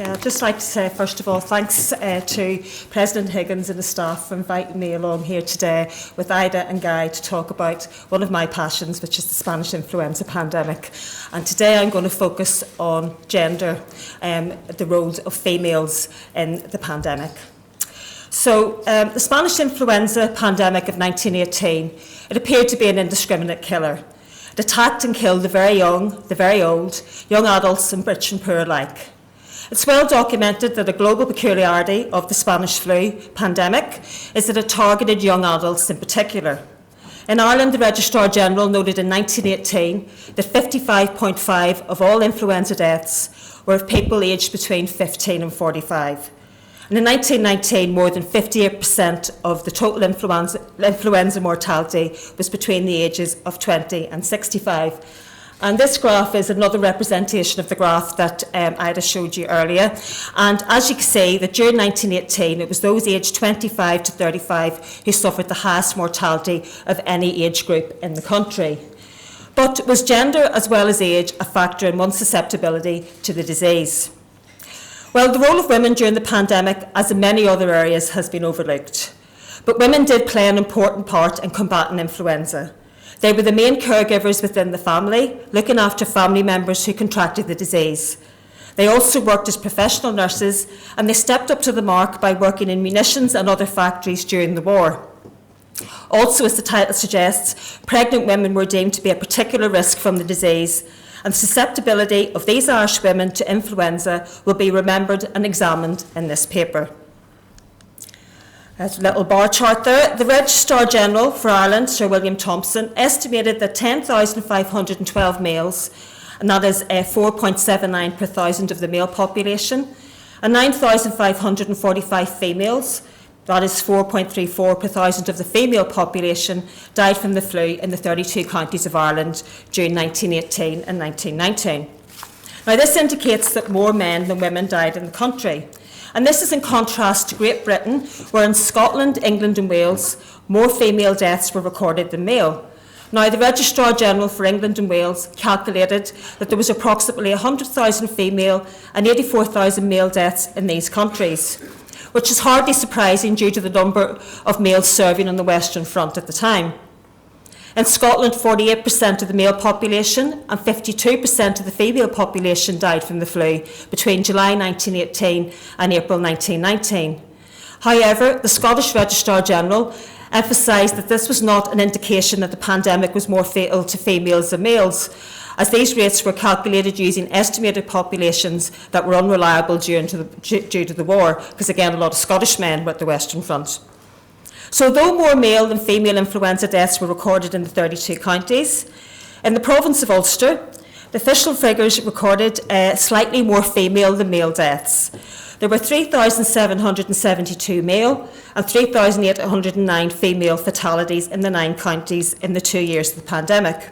Okay, I'd just like to say, first of all, thanks to President Higgins and the staff for inviting me along here today with Ida and Guy to talk about one of my passions, which is the Spanish influenza pandemic. And today I'm going to focus on gender, the roles of females in the pandemic. So, the Spanish influenza pandemic of 1918, it appeared to be an indiscriminate killer. It attacked and killed the very young, the very old, young adults and rich and poor alike. It's well documented that a global peculiarity of the Spanish flu pandemic is that it targeted young adults in particular. In Ireland, the Registrar General noted in 1918 that 55.5% of all influenza deaths were of people aged between 15 and 45. And in 1919, more than 58% of the total influenza mortality was between the ages of 20 and 65. And this graph is another representation of the graph that Ida showed you earlier. And as you can see, that during 1918, it was those aged 25 to 35 who suffered the highest mortality of any age group in the country. But was gender as well as age a factor in one's susceptibility to the disease? Well, the role of women during the pandemic, as in many other areas, has been overlooked. But women did play an important part in combating influenza. They were the main caregivers within the family, looking after family members who contracted the disease. They also worked as professional nurses, and they stepped up to the mark by working in munitions and other factories during the war. Also, as the title suggests, pregnant women were deemed to be at particular risk from the disease, and the susceptibility of these Irish women to influenza will be remembered and examined in this paper. There's a little bar chart there. The Registrar General for Ireland, Sir William Thompson, estimated that 10,512 males, and that is 4.79 per thousand of the male population, and 9,545 females, that is 4.34 per thousand of the female population, died from the flu in the 32 counties of Ireland during 1918 and 1919. Now, this indicates that more men than women died in the country. And this is in contrast to Great Britain, where in Scotland, England and Wales, more female deaths were recorded than male. Now, the Registrar General for England and Wales calculated that there was approximately 100,000 female and 84,000 male deaths in these countries, which is hardly surprising due to the number of males serving on the Western Front at the time. In Scotland, 48% of the male population and 52% of the female population died from the flu between July 1918 and April 1919. However, the Scottish Registrar General emphasised that this was not an indication that the pandemic was more fatal to females than males, as these rates were calculated using estimated populations that were unreliable due to the war, because again, a lot of Scottish men were at the Western Front. So though more male than female influenza deaths were recorded in the 32 counties, in the province of Ulster, the official figures recorded slightly more female than male deaths. There were 3,772 male and 3,809 female fatalities in the 9 counties in the 2 years of the pandemic.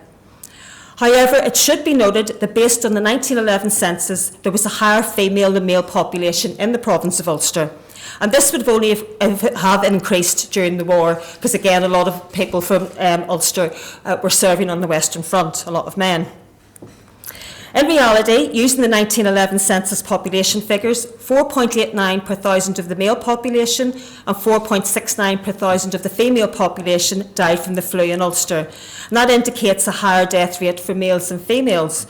However, it should be noted that based on the 1911 census, there was a higher female than male population in the province of Ulster. And this would only have increased during the war, because again, a lot of people from Ulster were serving on the Western Front, a lot of men. In reality, using the 1911 census population figures, 4.89 per thousand of the male population and 4.69 per thousand of the female population died from the flu in Ulster. And that indicates a higher death rate for males than females.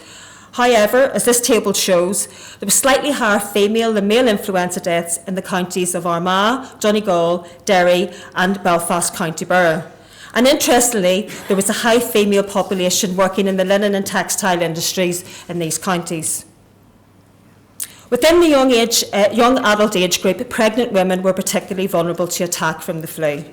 However, as this table shows, there was slightly higher female than male influenza deaths in the counties of Armagh, Donegal, Derry and Belfast County Borough. And interestingly, there was a high female population working in the linen and textile industries in these counties. Within the young adult age group, pregnant women were particularly vulnerable to attack from the flu.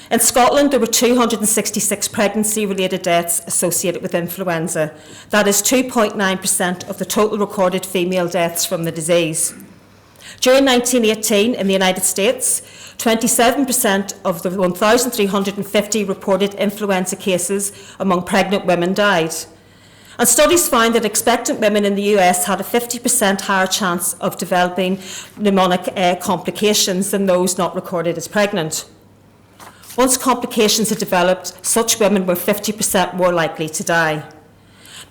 In Scotland, there were 266 pregnancy-related deaths associated with influenza. That is 2.9% of the total recorded female deaths from the disease. During 1918 in the United States, 27% of the 1,350 reported influenza cases among pregnant women died. And studies found that expectant women in the US had a 50% higher chance of developing pneumonic complications than those not recorded as pregnant. Once complications had developed, such women were 50% more likely to die.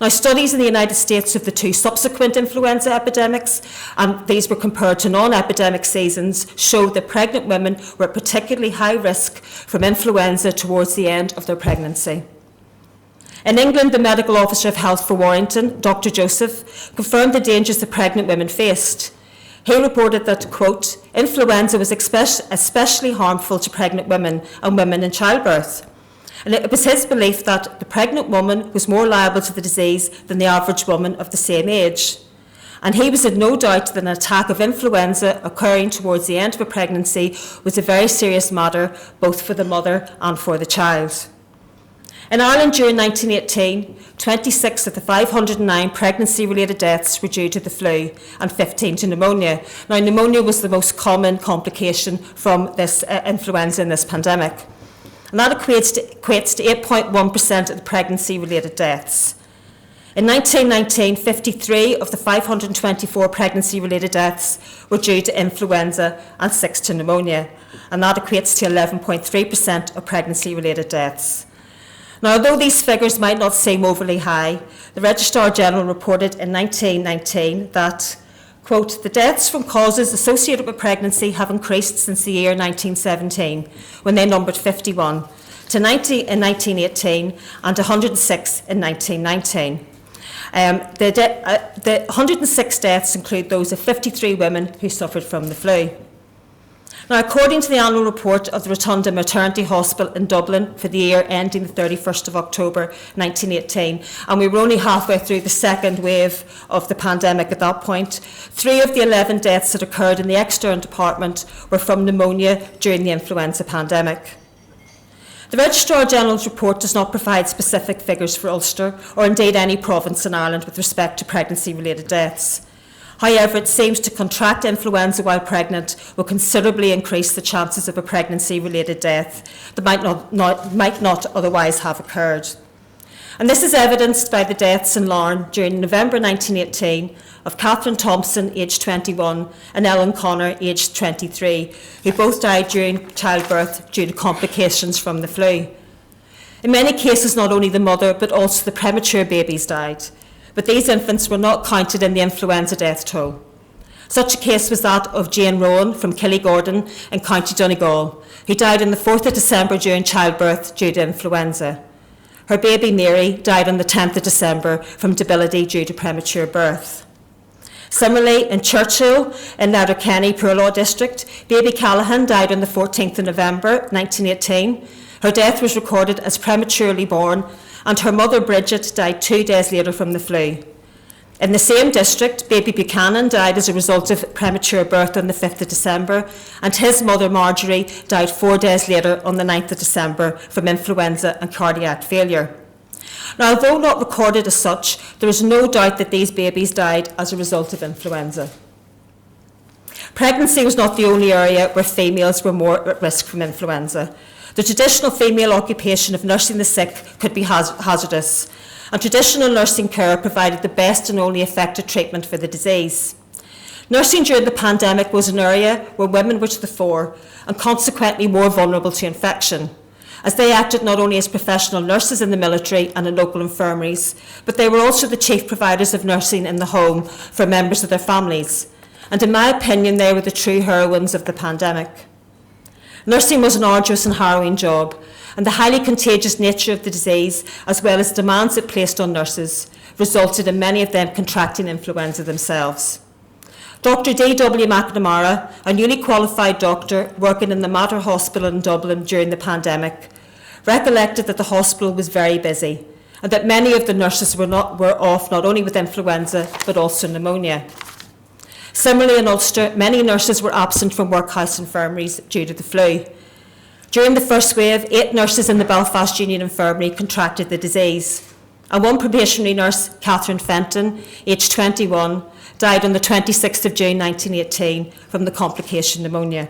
Now, studies in the United States of the two subsequent influenza epidemics, and these were compared to non-epidemic seasons, showed that pregnant women were at particularly high risk from influenza towards the end of their pregnancy. In England, the medical officer of health for Warrington, Dr. Joseph, confirmed the dangers that pregnant women faced. He reported that, quote, influenza was especially harmful to pregnant women and women in childbirth. And it was his belief that the pregnant woman was more liable to the disease than the average woman of the same age. And he was in no doubt that an attack of influenza occurring towards the end of a pregnancy was a very serious matter, both for the mother and for the child. In Ireland during 1918, 26 of the 509 pregnancy-related deaths were due to the flu and 15 to pneumonia. Now, pneumonia was the most common complication from this influenza in this pandemic. And that equates to 8.1% of the pregnancy-related deaths. In 1919, 53 of the 524 pregnancy-related deaths were due to influenza and 6 to pneumonia, and that equates to 11.3% of pregnancy-related deaths. Now, although these figures might not seem overly high, the Registrar General reported in 1919 that, quote, the deaths from causes associated with pregnancy have increased since the year 1917, when they numbered 51, to 90 in 1918 and 106 in 1919. The 106 deaths include those of 53 women who suffered from the flu. Now, according to the annual report of the Rotunda Maternity Hospital in Dublin for the year ending the 31st of October 1918, and we were only halfway through the second wave of the pandemic at that point, 3 of the 11 deaths that occurred in the external department were from pneumonia during the influenza pandemic. The Registrar General's report does not provide specific figures for Ulster, or indeed any province in Ireland, with respect to pregnancy-related deaths. However, it seems to contract influenza while pregnant will considerably increase the chances of a pregnancy-related death that might not otherwise have occurred. And this is evidenced by the deaths in Larne during November 1918 of Catherine Thompson, aged 21, and Ellen Connor, aged 23, who both died during childbirth due to complications from the flu. In many cases, not only the mother, but also the premature babies died. But these infants were not counted in the influenza death toll. Such a case was that of Jane Rowan from Killygordon in County Donegal, who died on the 4th of December during childbirth due to influenza. Her baby Mary died on the 10th of December from debility due to premature birth. Similarly, in Churchill, in Letterkenny, Poor District, baby Callahan died on the 14th of November 1918. Her death was recorded as prematurely born, and her mother Bridget died 2 days later from the flu. In the same district, baby Buchanan died as a result of premature birth on the 5th of December, and his mother Marjorie died 4 days later on the 9th of December from influenza and cardiac failure. Now, although not recorded as such, there is no doubt that these babies died as a result of influenza. Pregnancy was not the only area where females were more at risk from influenza. The traditional female occupation of nursing the sick could be hazardous, and traditional nursing care provided the best and only effective treatment for the disease. Nursing during the pandemic was an area where women were to the fore and consequently more vulnerable to infection, as they acted not only as professional nurses in the military and in local infirmaries, but they were also the chief providers of nursing in the home for members of their families. And in my opinion, they were the true heroines of the pandemic. Nursing was an arduous and harrowing job, and the highly contagious nature of the disease, as well as demands it placed on nurses, resulted in many of them contracting influenza themselves. Dr. D.W. McNamara, a newly qualified doctor working in the Mater Hospital in Dublin during the pandemic, recollected that the hospital was very busy, and that many of the nurses were off not only with influenza, but also pneumonia. Similarly, in Ulster, many nurses were absent from workhouse infirmaries due to the flu. During the first wave, 8 nurses in the Belfast Union Infirmary contracted the disease, and one probationary nurse, Catherine Fenton, aged 21, died on the 26th of June 1918 from the complication pneumonia.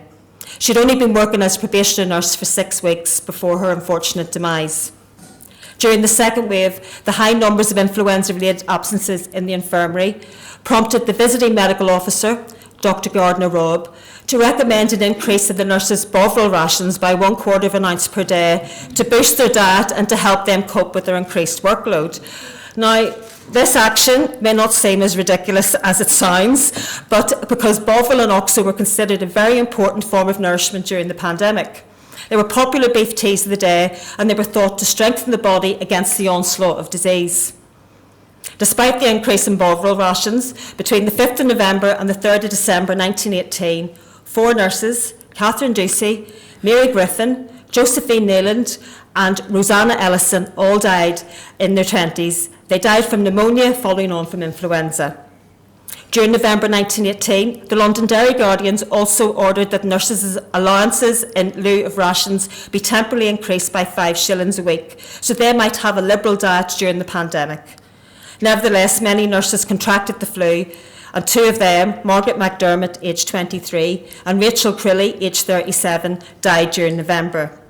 She'd only been working as a probationary nurse for 6 weeks before her unfortunate demise. During the second wave, the high numbers of influenza-related absences in the infirmary prompted the visiting medical officer, Dr. Gardner Robb, to recommend an increase in the nurses' Bovril rations by 1/4 of an ounce per day to boost their diet and to help them cope with their increased workload. Now, this action may not seem as ridiculous as it sounds, but because bovril and oxo were considered a very important form of nourishment during the pandemic. They were popular beef teas of the day, and they were thought to strengthen the body against the onslaught of disease. Despite the increase in bovril rations, between the 5th of November and the 3rd of December 1918, 4 nurses, Catherine Ducey, Mary Griffin, Josephine Nayland, and Rosanna Ellison all died in their 20s. They died from pneumonia following on from influenza. During November 1918, the Londonderry Guardians also ordered that nurses' allowances in lieu of rations be temporarily increased by 5 shillings a week, so they might have a liberal diet during the pandemic. Nevertheless, many nurses contracted the flu, and 2 of them, Margaret McDermott, aged 23, and Rachel Crilly, aged 37, died during November.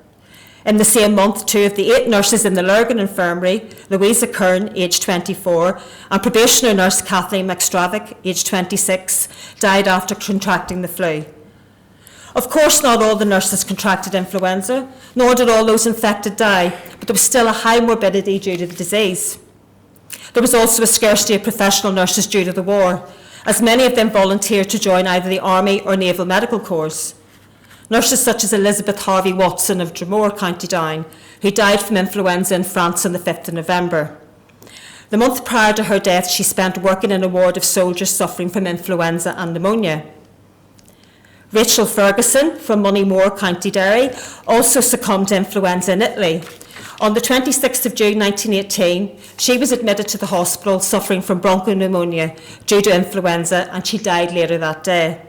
In the same month, 2 of the 8 nurses in the Lurgan Infirmary, Louisa Kern, aged 24, and probationer nurse Kathleen McStravick, aged 26, died after contracting the flu. Of course, not all the nurses contracted influenza, nor did all those infected die, but there was still a high morbidity due to the disease. There was also a scarcity of professional nurses due to the war, as many of them volunteered to join either the Army or Naval Medical Corps. Nurses such as Elizabeth Harvey Watson of Dromore, County Down, who died from influenza in France on the 5th of November. The month prior to her death, she spent working in a ward of soldiers suffering from influenza and pneumonia. Rachel Ferguson from Moneymore, County Derry, also succumbed to influenza in Italy. On the 26th of June 1918, she was admitted to the hospital suffering from bronchopneumonia due to influenza, and she died later that day.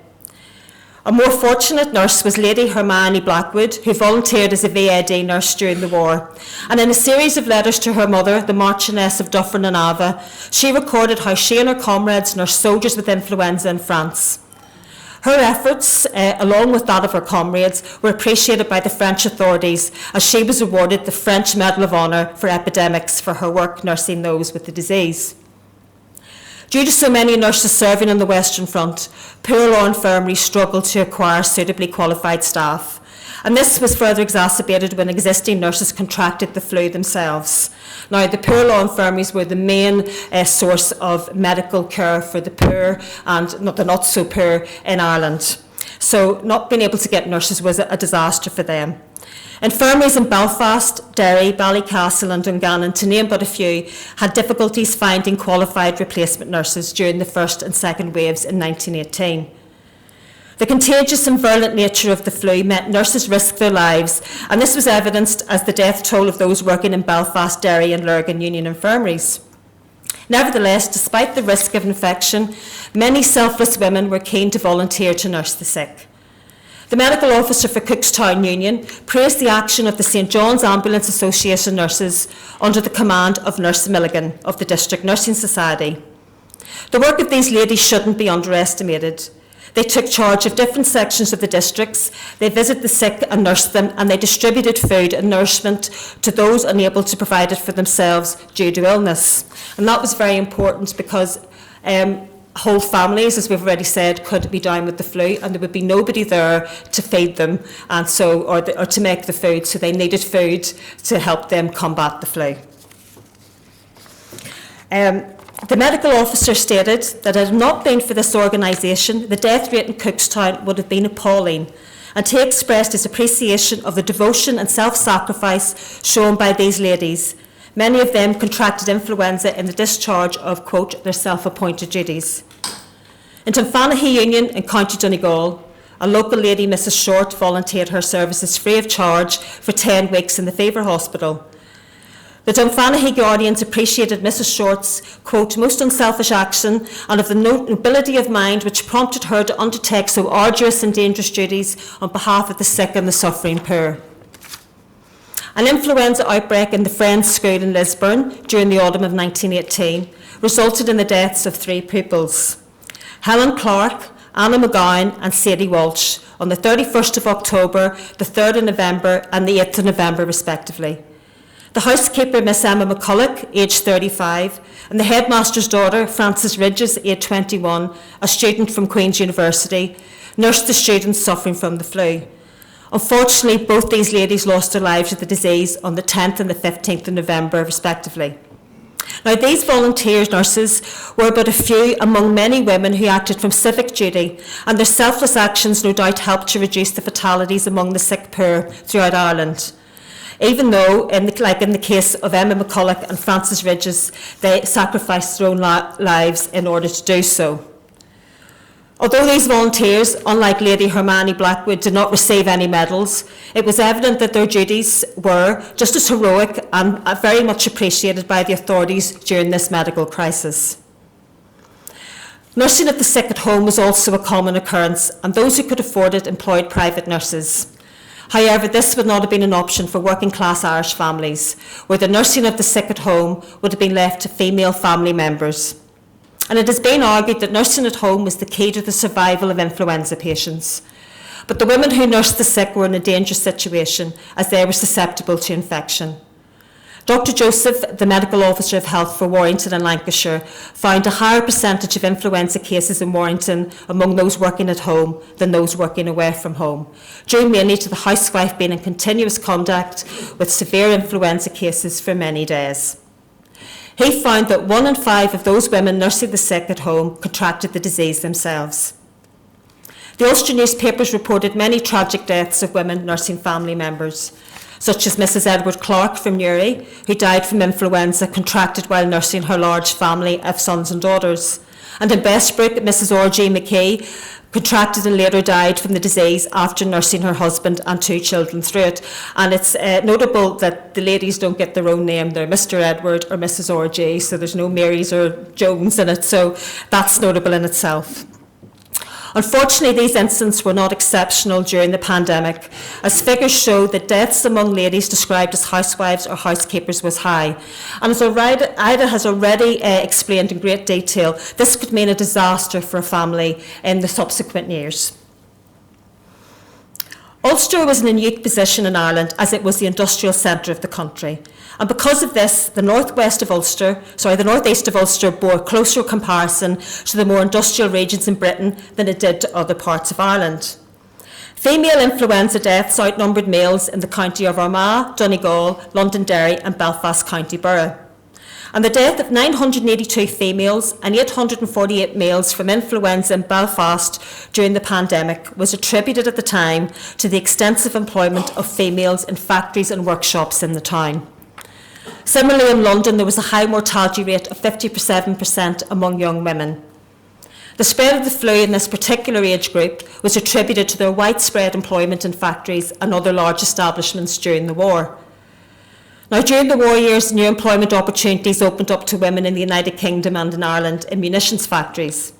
A more fortunate nurse was Lady Hermione Blackwood, who volunteered as a VAD nurse during the war. And in a series of letters to her mother, the Marchioness of Dufferin and Ava, she recorded how she and her comrades nursed soldiers with influenza in France. Her efforts, along with that of her comrades, were appreciated by the French authorities, as she was awarded the French Medal of Honour for epidemics for her work nursing those with the disease. Due to so many nurses serving on the Western Front, Poor Infirmary struggled to acquire suitably qualified staff. And this was further exacerbated when existing nurses contracted the flu themselves. Now, the Poor Law Infirmaries were the main source of medical care for the poor and the not so poor in Ireland. So not being able to get nurses was a disaster for them. Infirmaries in Belfast, Derry, Ballycastle and Dungannon, to name but a few, had difficulties finding qualified replacement nurses during the first and second waves in 1918. The contagious and virulent nature of the flu meant nurses risked their lives, and this was evidenced as the death toll of those working in Belfast, Derry and Lurgan Union infirmaries. Nevertheless, despite the risk of infection, many selfless women were keen to volunteer to nurse the sick. The medical officer for Cookstown Union praised the action of the St John's Ambulance Association nurses under the command of Nurse Milligan of the District Nursing Society. The work of these ladies shouldn't be underestimated. They took charge of different sections of the districts, they visited the sick and nursed them, and they distributed food and nourishment to those unable to provide it for themselves due to illness. And that was very important because whole families, as we've already said, could be down with the flu, and there would be nobody there to feed them, and so or to make the food. So they needed food to help them combat the flu. The medical officer stated that had it not been for this organisation, the death rate in Cookstown would have been appalling, and he expressed his appreciation of the devotion and self-sacrifice shown by these ladies. Many of them contracted influenza in the discharge of, quote, their self-appointed duties. In Dunfanaghy Union in County Donegal, a local lady, Mrs Short, volunteered her services free of charge for 10 weeks in the Fever Hospital. The Dunfanaghy Guardians appreciated Mrs Short's, quote, most unselfish action and of the nobility of mind which prompted her to undertake so arduous and dangerous duties on behalf of the sick and the suffering poor. An influenza outbreak in the Friends School in Lisbourne during the autumn of 1918 resulted in the deaths of 3 pupils, Helen Clark, Anna McGowan and Sadie Walsh, on the 31st of October, the 3rd of November and the 8th of November respectively. The housekeeper, Miss Emma McCulloch, aged 35, and the headmaster's daughter, Frances Ridges, aged 21, a student from Queen's University, nursed the students suffering from the flu. Unfortunately, both these ladies lost their lives to the disease on the 10th and the 15th of November, respectively. Now, these volunteer nurses were but a few among many women who acted from civic duty, and their selfless actions no doubt helped to reduce the fatalities among the sick poor throughout Ireland. Even though, like in the case of Emma McCulloch and Frances Ridges, they sacrificed their own lives in order to do so. Although these volunteers, unlike Lady Hermione Blackwood, did not receive any medals, it was evident that their duties were just as heroic and very much appreciated by the authorities during this medical crisis. Nursing of the sick at home was also a common occurrence, and those who could afford it employed private nurses. However, this would not have been an option for working class Irish families, where the nursing of the sick at home would have been left to female family members. And it has been argued that nursing at home was the key to the survival of influenza patients. But the women who nursed the sick were in a dangerous situation, as they were susceptible to infection. Dr. Joseph, the Medical Officer of Health for Warrington and Lancashire, found a higher percentage of influenza cases in Warrington among those working at home than those working away from home, due mainly to the housewife being in continuous contact with severe influenza cases for many days. He found that 1 in 5 of those women nursing the sick at home contracted the disease themselves. The Ulster newspapers reported many tragic deaths of women nursing family members, such as Mrs. Edward Clark from Newry, who died from influenza contracted while nursing her large family of sons and daughters. And in Bestbrook, Mrs. R.G. McKee contracted and later died from the disease after nursing her husband and 2 children through it. And it's notable that the ladies don't get their own name. They're Mr. Edward or Mrs. R.G., so there's no Marys or Jones in it, so that's notable in itself. Unfortunately, these incidents were not exceptional during the pandemic, as figures show that deaths among ladies described as housewives or housekeepers was high. And as Ida has already explained in great detail, this could mean a disaster for a family in the subsequent years. Ulster was in a unique position in Ireland as it was the industrial centre of the country. And because of this, the northeast of Ulster bore closer comparison to the more industrial regions in Britain than it did to other parts of Ireland. Female influenza deaths outnumbered males in the county of Armagh, Donegal, Londonderry and Belfast County Borough. And the death of 982 females and 848 males from influenza in Belfast during the pandemic was attributed at the time to the extensive employment of females in factories and workshops in the town. Similarly, in London, there was a high mortality rate of 57% among young women. The spread of the flu in this particular age group was attributed to their widespread employment in factories and other large establishments during the war. Now, during the war years, new employment opportunities opened up to women in the United Kingdom and in Ireland in munitions factories.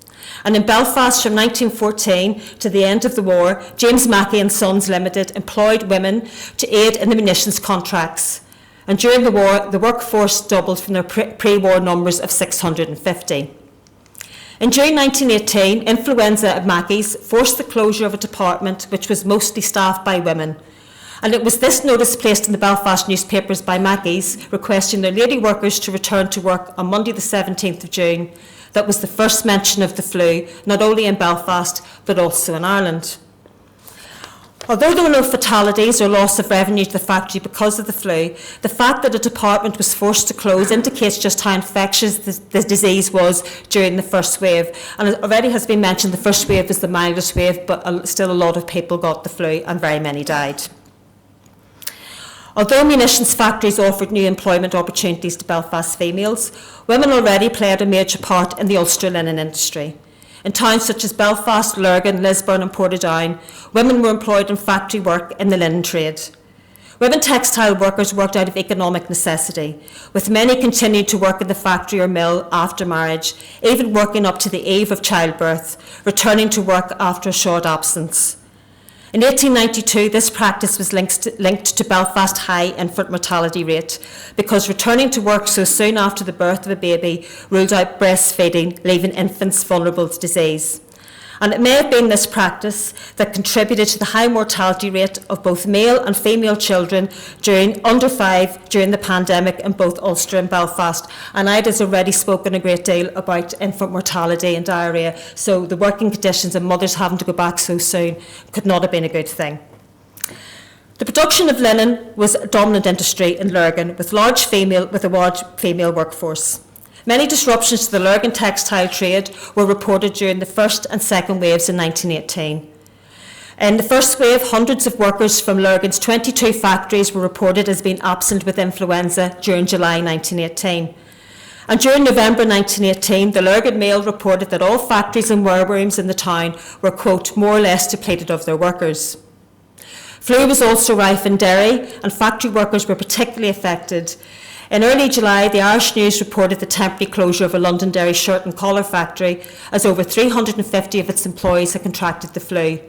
And in Belfast from 1914 to the end of the war, James Mackey and Sons Limited employed women to aid in the munitions contracts. And during the war, the workforce doubled from their pre-war numbers of 650. In June 1918, influenza at Mackey's forced the closure of a department which was mostly staffed by women. And it was this notice placed in the Belfast newspapers by Mackey's requesting their lady workers to return to work on Monday the 17th of June that was the first mention of the flu, not only in Belfast but also in Ireland. Although there were no fatalities or loss of revenue to the factory because of the flu, the fact that a department was forced to close indicates just how infectious the disease was during the first wave. And it already has been mentioned, the first wave was the mildest wave, but still a lot of people got the flu and very many died. Although munitions factories offered new employment opportunities to Belfast females, women already played a major part in the Ulster linen industry. In towns such as Belfast, Lurgan, Lisbourne and Portadown, women were employed in factory work in the linen trade. Women textile workers worked out of economic necessity, with many continuing to work in the factory or mill after marriage, even working up to the eve of childbirth, returning to work after a short absence. In 1892, this practice was linked to Belfast's high infant mortality rate because returning to work so soon after the birth of a baby ruled out breastfeeding, leaving infants vulnerable to disease. And it may have been this practice that contributed to the high mortality rate of both male and female children under 5 during the pandemic in both Ulster and Belfast. And Ida's already spoken a great deal about infant mortality and diarrhoea, so the working conditions and mothers having to go back so soon could not have been a good thing. The production of linen was a dominant industry in Lurgan with a large female workforce. Many disruptions to the Lurgan textile trade were reported during the first and second waves in 1918. In the first wave, hundreds of workers from Lurgan's 22 factories were reported as being absent with influenza during July 1918. And during November 1918, the Lurgan Mail reported that all factories and warerooms in the town were, quote, more or less depleted of their workers. Flu was also rife in Derry, and factory workers were particularly affected. In early July, the Irish News reported the temporary closure of a Londonderry shirt and collar factory, as over 350 of its employees had contracted the flu.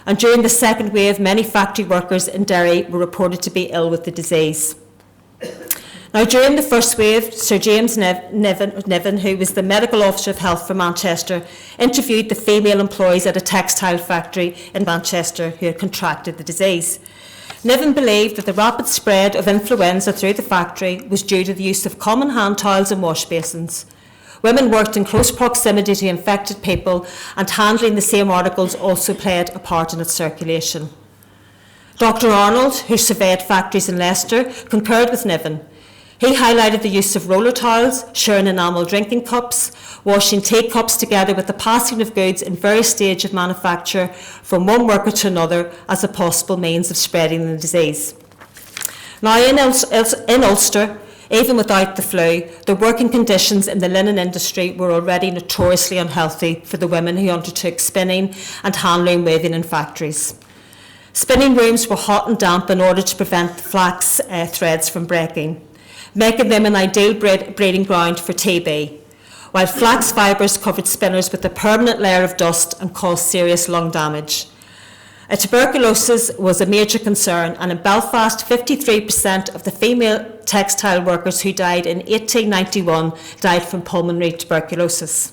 And during the second wave, many factory workers in Derry were reported to be ill with the disease. Now, during the first wave, Sir James Niven, who was the Medical Officer of Health for Manchester, interviewed the female employees at a textile factory in Manchester who had contracted the disease. Niven believed that the rapid spread of influenza through the factory was due to the use of common hand towels and wash basins. Women worked in close proximity to infected people, and handling the same articles also played a part in its circulation. Dr. Arnold, who surveyed factories in Leicester, concurred with Niven. He highlighted the use of roller towels, sharing enamel drinking cups, washing teacups together with the passing of goods in various stages of manufacture from one worker to another as a possible means of spreading the disease. Now, in Ulster, even without the flu, the working conditions in the linen industry were already notoriously unhealthy for the women who undertook spinning and handloom weaving in factories. Spinning rooms were hot and damp in order to prevent the flax threads from breaking, making them an ideal breeding ground for TB, while flax fibres covered spinners with a permanent layer of dust and caused serious lung damage. Tuberculosis was a major concern, and in Belfast, 53% of the female textile workers who died in 1891 died from pulmonary tuberculosis.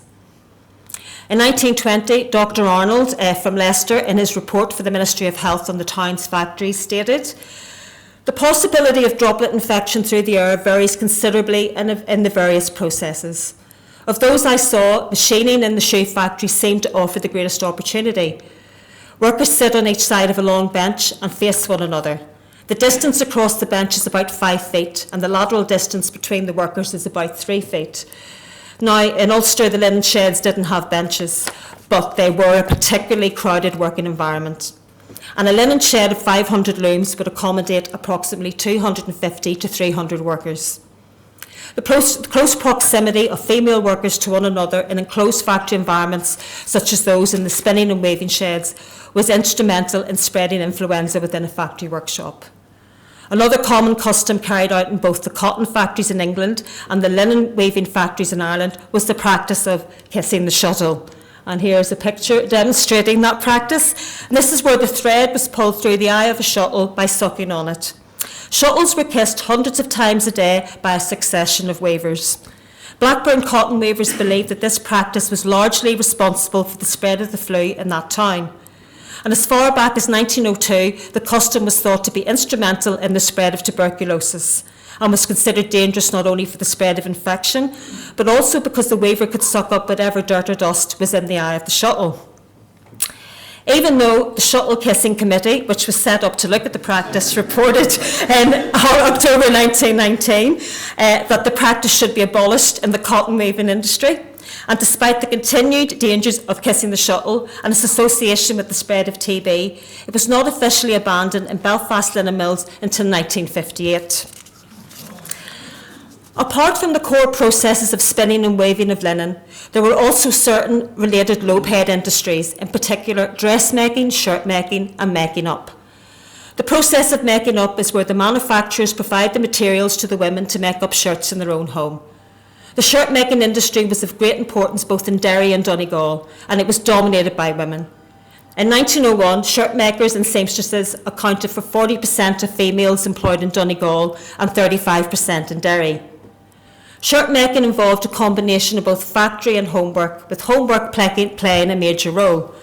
In 1920, Dr. Arnold from Leicester, in his report for the Ministry of Health on the town's factories, stated, "The possibility of droplet infection through the air varies considerably in the various processes. Of those I saw, machining in the shoe factory seemed to offer the greatest opportunity. Workers sit on each side of a long bench and face one another. The distance across the bench is about 5 feet, and the lateral distance between the workers is about 3 feet. Now, in Ulster, the linen sheds didn't have benches, but they were a particularly crowded working environment. And a linen shed of 500 looms would accommodate approximately 250 to 300 workers. The close proximity of female workers to one another in enclosed factory environments, such as those in the spinning and weaving sheds, was instrumental in spreading influenza within a factory workshop. Another common custom carried out in both the cotton factories in England and the linen weaving factories in Ireland was the practice of kissing the shuttle. And here's a picture demonstrating that practice. And this is where the thread was pulled through the eye of a shuttle by sucking on it. Shuttles were kissed hundreds of times a day by a succession of weavers. Blackburn cotton weavers believed that this practice was largely responsible for the spread of the flu in that town. And as far back as 1902, the custom was thought to be instrumental in the spread of tuberculosis and was considered dangerous not only for the spread of infection, but also because the weaver could suck up whatever dirt or dust was in the eye of the shuttle. Even though the Shuttle Kissing Committee, which was set up to look at the practice, reported in October 1919 that the practice should be abolished in the cotton weaving industry, and despite the continued dangers of kissing the shuttle and its association with the spread of TB, it was not officially abandoned in Belfast linen mills until 1958. Apart from the core processes of spinning and weaving of linen, there were also certain related low-paid industries, in particular dressmaking, shirt making and making up. The process of making up is where the manufacturers provide the materials to the women to make up shirts in their own home. The shirt making industry was of great importance both in Derry and Donegal, and it was dominated by women. In 1901, shirt makers and seamstresses accounted for 40% of females employed in Donegal and 35% in Derry. Shirt making involved a combination of both factory and homework, with homework playing a major role.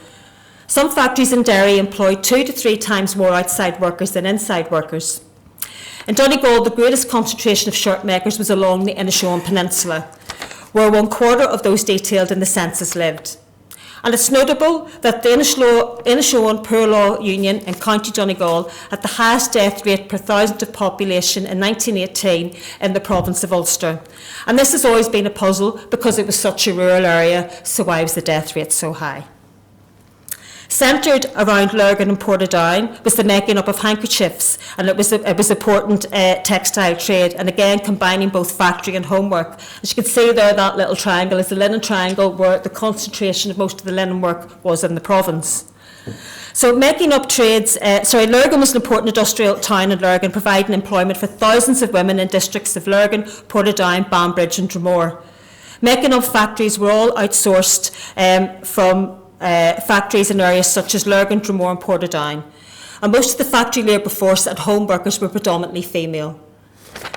Some factories in Derry employed 2 to 3 times more outside workers than inside workers. In Donegal, the greatest concentration of shirt makers was along the Inishowen Peninsula, where 1/4 of those detailed in the census lived. And it's notable that the Inishowen Poor Law Union in County Donegal had the highest death rate per thousand of population in 1918 in the province of Ulster. And this has always been a puzzle because it was such a rural area, so why was the death rate so high? Centred around Lurgan and Portadown was the making up of handkerchiefs, and it was important textile trade, and again combining both factory and homework. As you can see there, that little triangle is the linen triangle where the concentration of most of the linen work was in the province. So making up trades, Lurgan was an important industrial town in Lurgan, providing employment for thousands of women in districts of Lurgan, Portadown, Banbridge and Dromore. Making up factories were all outsourced from factories in areas such as Lurgan, Dromore and Portadown. And most of the factory labour force and home workers were predominantly female.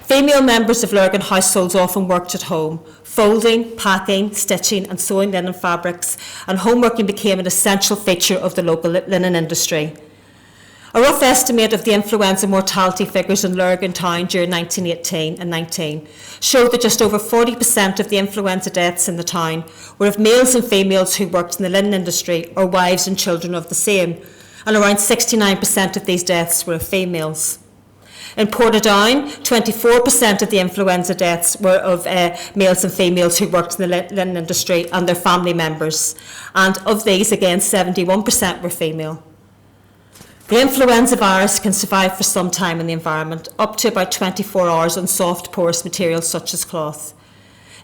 Female members of Lurgan households often worked at home, folding, packing, stitching and sewing linen fabrics, and homeworking became an essential feature of the local linen industry. A rough estimate of the influenza mortality figures in Lurgentown during 1918 and 19 showed that just over 40% of the influenza deaths in the town were of males and females who worked in the linen industry or wives and children of the same, and around 69% of these deaths were of females. In Portadown, 24% of the influenza deaths were of males and females who worked in the linen industry and their family members, and of these, again, 71% were female. The influenza virus can survive for some time in the environment, up to about 24 hours on soft, porous materials such as cloth.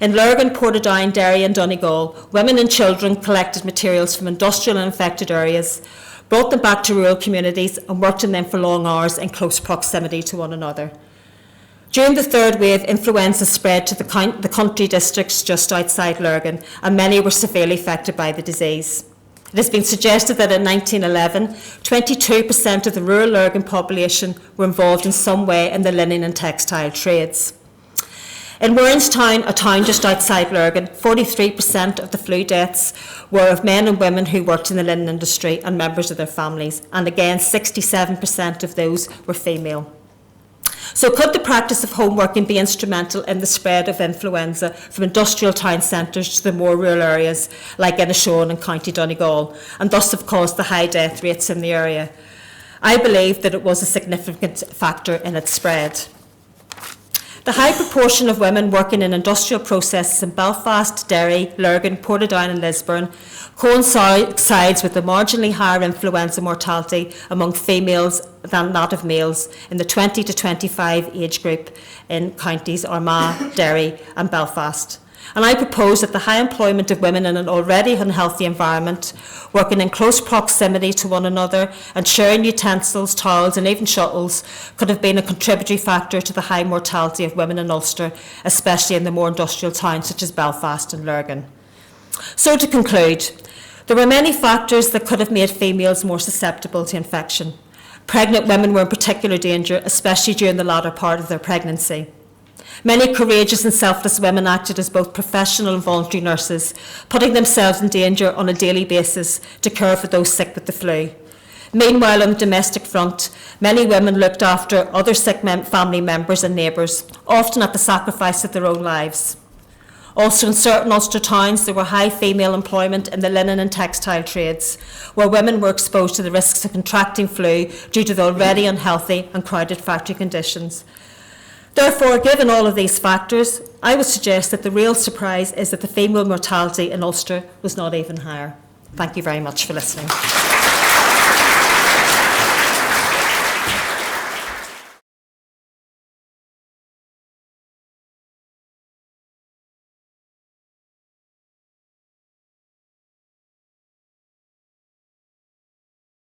In Lurgan, Portadown, Derry and Donegal, women and children collected materials from industrial and infected areas, brought them back to rural communities and worked in them for long hours in close proximity to one another. During the third wave, influenza spread to the country districts just outside Lurgan, and many were severely affected by the disease. It has been suggested that in 1911, 22% of the rural Lurgan population were involved in some way in the linen and textile trades. In Lurgentown, a town just outside Lurgan, 43% of the flu deaths were of men and women who worked in the linen industry and members of their families, and again 67% of those were female. So could the practice of homeworking be instrumental in the spread of influenza from industrial town centres to the more rural areas like Inishowen and County Donegal, and thus have caused the high death rates in the area? I believe that it was a significant factor in its spread. The high proportion of women working in industrial processes in Belfast, Derry, Lurgan, Portadown and Lisbourne coincides with the marginally higher influenza mortality among females than that of males in the 20 to 25 age group in counties Armagh, Derry and Belfast. And I propose that the high employment of women in an already unhealthy environment, working in close proximity to one another and sharing utensils, towels and even shuttles, could have been a contributory factor to the high mortality of women in Ulster, especially in the more industrial towns such as Belfast and Lurgan. So to conclude, there were many factors that could have made females more susceptible to infection. Pregnant women were in particular danger, especially during the latter part of their pregnancy. Many courageous and selfless women acted as both professional and voluntary nurses, putting themselves in danger on a daily basis to care for those sick with the flu. Meanwhile, on the domestic front, many women looked after other sick family members and neighbours, often at the sacrifice of their own lives. Also, in certain Ulster towns, there were high female employment in the linen and textile trades, where women were exposed to the risks of contracting flu due to the already unhealthy and crowded factory conditions. Therefore, given all of these factors, I would suggest that the real surprise is that the female mortality in Ulster was not even higher. Thank you very much for listening.